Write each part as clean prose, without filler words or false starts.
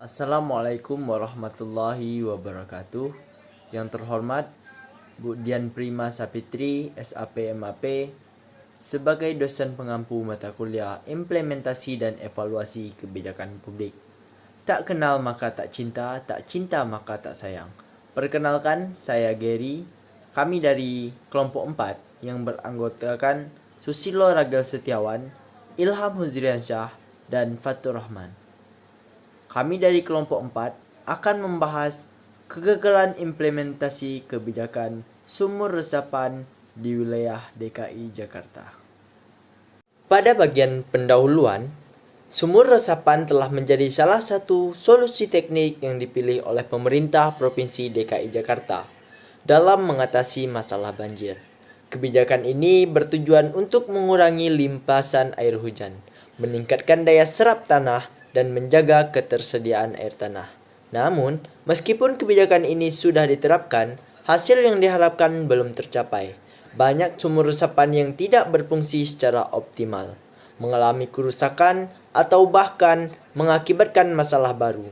Assalamualaikum warahmatullahi wabarakatuh. Yang terhormat Bu Dian Prima Sapitri, SAP MAP, sebagai dosen pengampu mata kuliah Implementasi dan Evaluasi Kebijakan Publik. Tak kenal maka tak cinta, tak cinta maka tak sayang. Perkenalkan, saya Gary. Kami dari kelompok 4 yang beranggotakan Susilo Ragil Setiawan, Ilham Huzriansyah, dan Fatur Rahman. Kami dari kelompok 4 akan membahas kegagalan implementasi kebijakan sumur resapan di wilayah DKI Jakarta. Pada bagian pendahuluan, sumur resapan telah menjadi salah satu solusi teknik yang dipilih oleh pemerintah Provinsi DKI Jakarta dalam mengatasi masalah banjir. Kebijakan ini bertujuan untuk mengurangi limpasan air hujan, meningkatkan daya serap tanah, dan menjaga ketersediaan air tanah. Namun, meskipun kebijakan ini sudah diterapkan, hasil yang diharapkan belum tercapai. Banyak sumur resapan yang tidak berfungsi secara optimal, mengalami kerusakan, atau bahkan mengakibatkan masalah baru.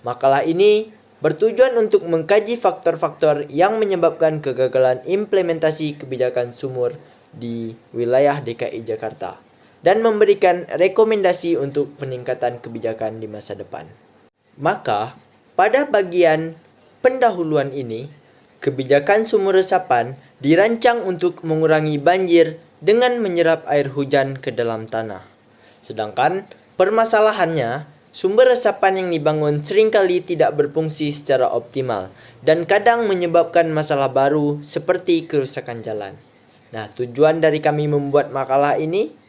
Makalah ini bertujuan untuk mengkaji faktor-faktor yang menyebabkan kegagalan implementasi kebijakan sumur di wilayah DKI Jakarta dan memberikan rekomendasi untuk peningkatan kebijakan di masa depan. Maka, pada bagian pendahuluan ini, kebijakan sumur resapan dirancang untuk mengurangi banjir dengan menyerap air hujan ke dalam tanah. Sedangkan permasalahannya, sumber resapan yang dibangun seringkali tidak berfungsi secara optimal dan kadang menyebabkan masalah baru seperti kerusakan jalan. Nah, tujuan dari kami membuat makalah ini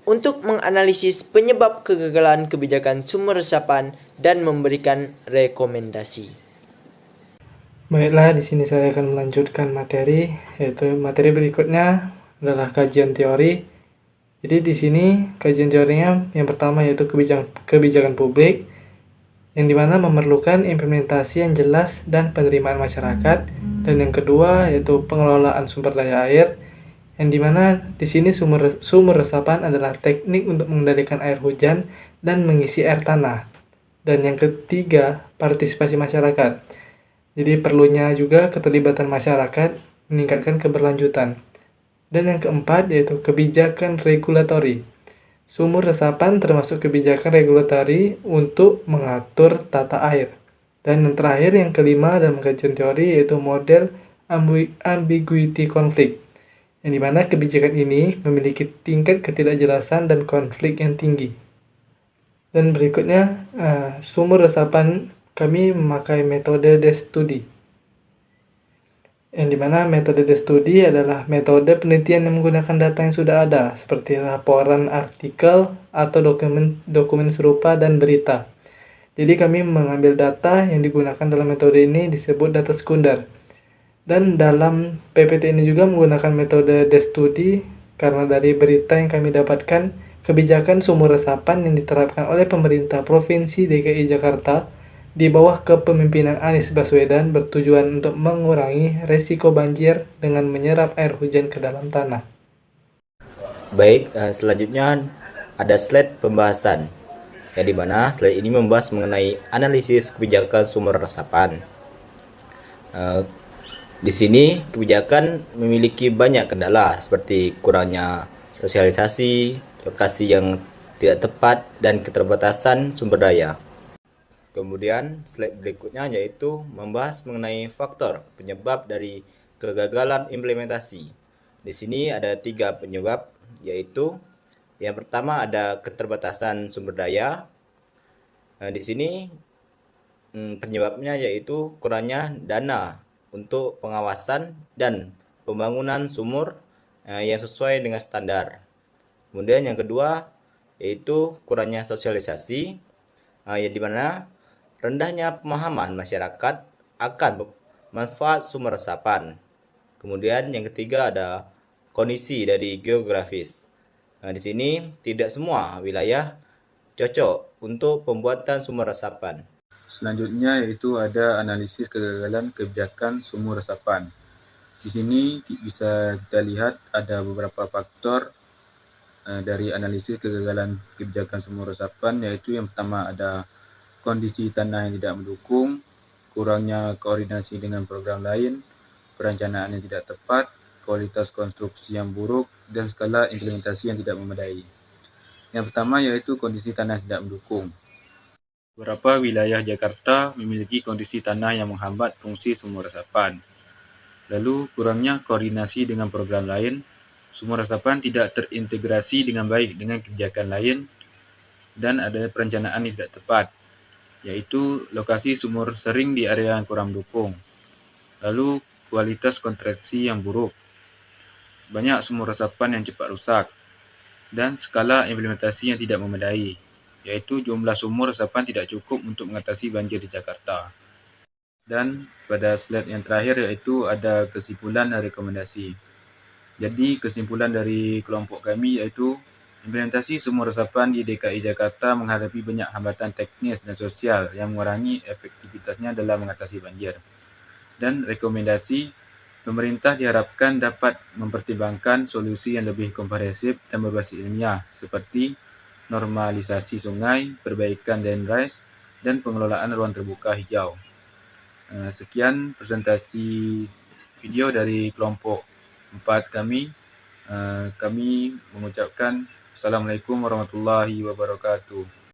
untuk menganalisis penyebab kegagalan kebijakan sumur resapan dan memberikan rekomendasi. Baiklah, di sini saya akan melanjutkan materi, yaitu materi berikutnya adalah kajian teori. Jadi di sini kajian teorinya yang pertama yaitu kebijakan publik, yang dimana memerlukan implementasi yang jelas dan penerimaan masyarakat, dan yang kedua yaitu pengelolaan sumber daya air, yang dimana di sini sumur resapan adalah teknik untuk mengendalikan air hujan dan mengisi air tanah. Dan yang ketiga, partisipasi masyarakat. Jadi perlunya juga keterlibatan masyarakat meningkatkan keberlanjutan. Dan yang keempat yaitu kebijakan regulatori. Sumur resapan termasuk kebijakan regulatori untuk mengatur tata air. Dan yang terakhir, yang kelima dalam kajian teori yaitu model ambiguity conflict, yang dimana kebijakan ini memiliki tingkat ketidakjelasan dan konflik yang tinggi. Dan berikutnya, sumur resapan kami memakai metode desk study, yang dimana metode desk study adalah metode penelitian yang menggunakan data yang sudah ada, seperti laporan artikel atau dokumen serupa dan berita. Jadi kami mengambil data yang digunakan dalam metode ini disebut data sekunder. Dan dalam PPT ini juga menggunakan metode desk study karena dari berita yang kami dapatkan, kebijakan sumur resapan yang diterapkan oleh pemerintah Provinsi DKI Jakarta di bawah kepemimpinan Anies Baswedan bertujuan untuk mengurangi resiko banjir dengan menyerap air hujan ke dalam tanah. Baik, selanjutnya ada slide pembahasan, yang dimana slide ini membahas mengenai analisis kebijakan sumur resapan. Di sini kebijakan memiliki banyak kendala seperti kurangnya sosialisasi, lokasi yang tidak tepat, dan keterbatasan sumber daya. Kemudian slide berikutnya yaitu membahas mengenai faktor penyebab dari kegagalan implementasi. Di sini ada 3 penyebab, yaitu yang pertama ada keterbatasan sumber daya. Di sini penyebabnya yaitu kurangnya dana untuk pengawasan dan pembangunan sumur yang sesuai dengan standar. Kemudian yang kedua yaitu kurangnya sosialisasi, yang dimana rendahnya pemahaman masyarakat akan manfaat sumber resapan. Kemudian yang ketiga ada kondisi dari geografis. Di sini tidak semua wilayah cocok untuk pembuatan sumur resapan. Selanjutnya yaitu ada analisis kegagalan kebijakan sumur resapan. Di sini bisa kita lihat ada beberapa faktor dari analisis kegagalan kebijakan sumur resapan, yaitu yang pertama ada kondisi tanah yang tidak mendukung, kurangnya koordinasi dengan program lain, perencanaan yang tidak tepat, kualitas konstruksi yang buruk, dan skala implementasi yang tidak memadai. Yang pertama yaitu kondisi tanah tidak mendukung. Beberapa wilayah Jakarta memiliki kondisi tanah yang menghambat fungsi sumur resapan. Lalu kurangnya koordinasi dengan program lain, sumur resapan tidak terintegrasi dengan baik dengan kebijakan lain, dan ada perencanaan yang tidak tepat, yaitu lokasi sumur sering di area yang kurang mendukung. Lalu kualitas konstruksi yang buruk, banyak sumur resapan yang cepat rusak, dan skala implementasi yang tidak memadai, yaitu jumlah sumur resapan tidak cukup untuk mengatasi banjir di Jakarta. Dan pada slide yang terakhir yaitu ada kesimpulan dan rekomendasi. Jadi kesimpulan dari kelompok kami yaitu implementasi sumur resapan di DKI Jakarta menghadapi banyak hambatan teknis dan sosial yang mengurangi efektivitasnya dalam mengatasi banjir. Dan rekomendasi, pemerintah diharapkan dapat mempertimbangkan solusi yang lebih komprehensif dan berbasis ilmiah seperti normalisasi sungai, perbaikan drain rise, dan pengelolaan ruang terbuka hijau. Sekian presentasi video dari kelompok 4 kami. Kami mengucapkan Assalamualaikum warahmatullahi wabarakatuh.